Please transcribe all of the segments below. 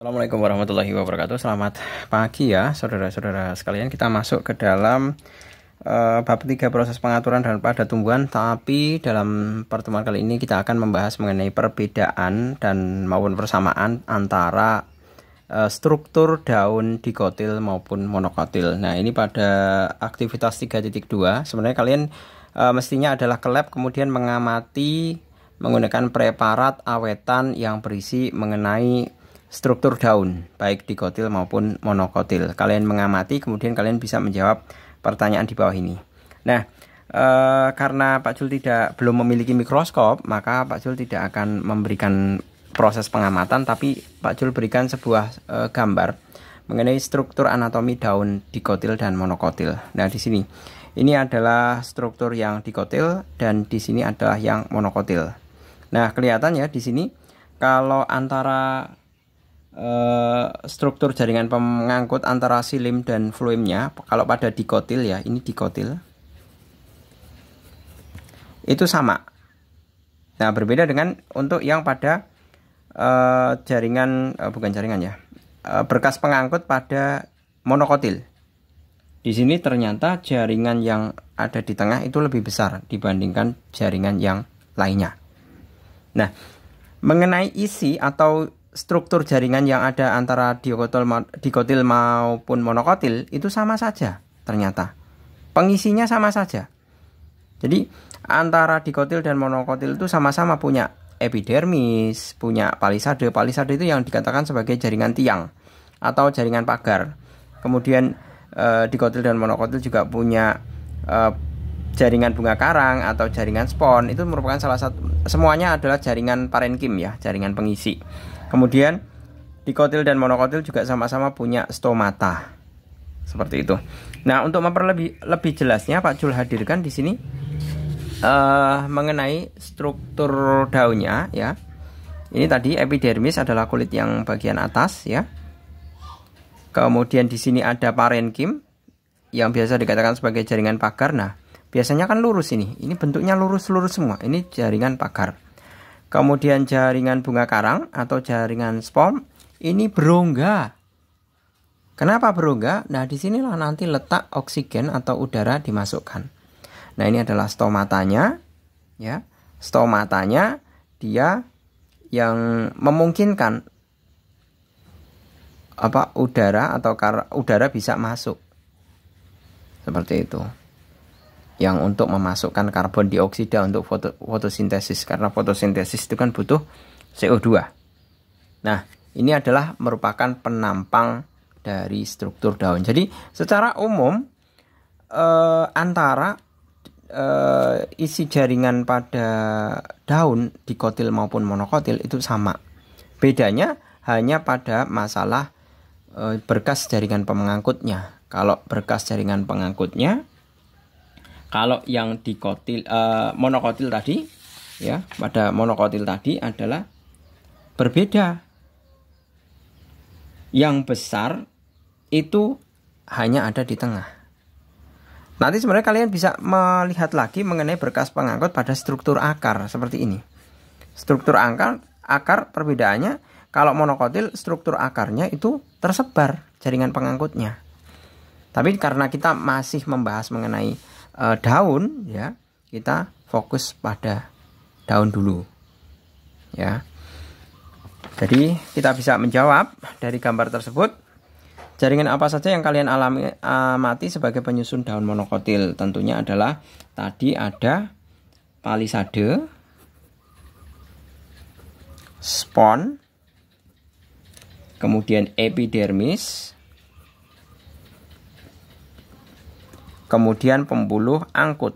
Assalamualaikum warahmatullahi wabarakatuh. Selamat pagi ya saudara-saudara sekalian. Kita masuk ke dalam bab 3 proses pengaturan dan pada tumbuhan. Tapi dalam pertemuan kali ini kita akan membahas mengenai perbedaan dan maupun persamaan antara struktur daun dikotil maupun monokotil. Nah, ini pada aktivitas 3.2 sebenarnya kalian mestinya adalah ke lab kemudian mengamati menggunakan preparat awetan yang berisi mengenai struktur daun baik dikotil maupun monokotil. Kalian mengamati kemudian kalian bisa menjawab pertanyaan di bawah ini. Nah, karena Pak Jul belum memiliki mikroskop, maka Pak Jul tidak akan memberikan proses pengamatan, tapi Pak Jul berikan sebuah gambar mengenai struktur anatomi daun dikotil dan monokotil. Nah, di sini ini adalah struktur yang dikotil dan di sini adalah yang monokotil. Nah, kelihatan ya di sini kalau antara struktur jaringan pengangkut antara silim dan floemnya, kalau pada dikotil ya, ini dikotil itu sama. Nah, berbeda dengan untuk yang pada jaringan bukan jaringan ya, berkas pengangkut pada monokotil. Di sini ternyata jaringan yang ada di tengah itu lebih besar dibandingkan jaringan yang lainnya. Nah, mengenai isi atau struktur jaringan yang ada antara dikotil maupun monokotil itu sama saja ternyata. Pengisinya sama saja. Jadi antara dikotil dan monokotil itu sama-sama punya epidermis, punya palisade. Palisade itu yang dikatakan sebagai jaringan tiang atau jaringan pagar. Kemudian dikotil dan monokotil juga punya jaringan bunga karang atau jaringan spon. Itu merupakan salah satu, semuanya adalah jaringan parenkim ya, jaringan pengisi. Kemudian dikotil dan monokotil juga sama-sama punya stomata. Seperti itu. Nah, untuk lebih jelasnya Pak Jul hadirkan di sini mengenai struktur daunnya ya. Ini tadi epidermis adalah kulit yang bagian atas ya. Kemudian di sini ada parenkim yang biasa dikatakan sebagai jaringan pagar. Nah, biasanya kan lurus ini. Ini bentuknya lurus-lurus semua. Ini jaringan pagar. Kemudian jaringan bunga karang atau jaringan spon ini berongga. Kenapa berongga? Nah, disinilah nanti letak oksigen atau udara dimasukkan. Nah, ini adalah stomatanya, ya. Stomatanya dia yang memungkinkan udara atau udara bisa masuk. Seperti itu. Yang untuk memasukkan karbon dioksida untuk fotosintesis, karena fotosintesis itu kan butuh CO2. Nah, ini adalah merupakan penampang dari struktur daun. Jadi secara umum antara isi jaringan pada daun dikotil maupun monokotil itu sama. Bedanya hanya pada masalah berkas jaringan pengangkutnya. Kalau berkas jaringan pengangkutnya, kalau yang dikotil monokotil tadi ya, pada monokotil tadi adalah berbeda. Yang besar itu hanya ada di tengah. Nanti sebenarnya kalian bisa melihat lagi mengenai berkas pengangkut pada struktur akar seperti ini. Struktur akar perbedaannya, kalau monokotil struktur akarnya itu tersebar jaringan pengangkutnya. Tapi karena kita masih membahas mengenai daun ya, kita fokus pada daun dulu ya. Jadi kita bisa menjawab dari gambar tersebut, jaringan apa saja yang kalian amati sebagai penyusun daun monokotil. Tentunya adalah tadi ada palisade, spon, kemudian epidermis, kemudian pembuluh angkut.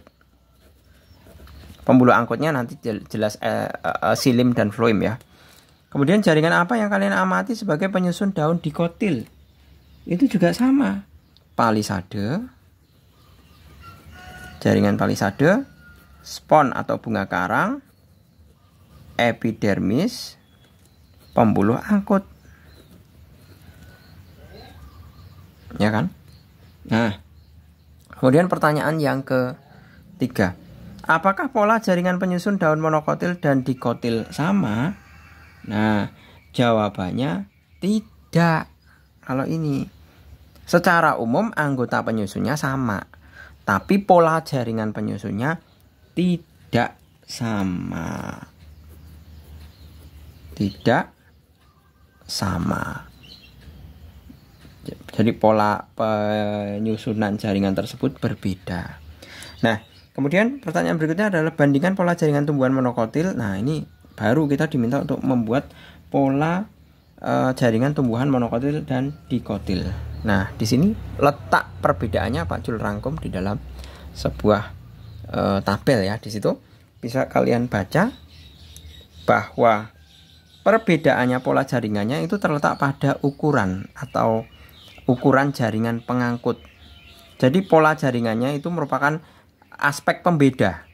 Pembuluh angkutnya nanti jelas silim dan floem ya. Kemudian jaringan apa yang kalian amati sebagai penyusun daun dikotil? Itu juga sama. Palisade, jaringan palisade, spon atau bunga karang, epidermis, pembuluh angkut. Ya kan? Nah, kemudian pertanyaan yang ketiga, apakah pola jaringan penyusun daun monokotil dan dikotil sama? Nah, jawabannya Tidak. Kalau ini secara umum anggota penyusunnya sama, tapi pola jaringan penyusunnya tidak sama. Tidak sama. Jadi pola penyusunan jaringan tersebut berbeda. Nah, kemudian pertanyaan berikutnya adalah bandingkan pola jaringan tumbuhan monokotil. Nah, ini baru kita diminta untuk membuat pola jaringan tumbuhan monokotil dan dikotil. Nah, di sini letak perbedaannya Pak Jul rangkum di dalam sebuah tabel ya. Di situ bisa kalian baca bahwa perbedaannya pola jaringannya itu terletak pada ukuran atau ukuran jaringan pengangkut. Jadi pola jaringannya itu merupakan aspek pembeda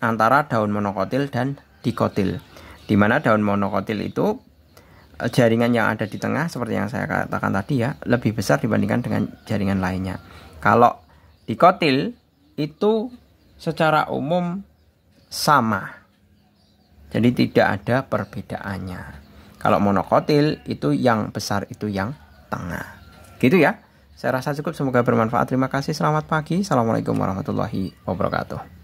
antara daun monokotil dan dikotil. Di mana daun monokotil itu jaringan yang ada di tengah seperti yang saya katakan tadi ya, lebih besar dibandingkan dengan jaringan lainnya. Kalau dikotil itu secara umum sama. Jadi tidak ada perbedaannya. Kalau monokotil itu yang besar, itu yang tengah. Gitu ya. Saya rasa cukup, semoga bermanfaat. Terima kasih, selamat pagi. Assalamualaikum warahmatullahi wabarakatuh.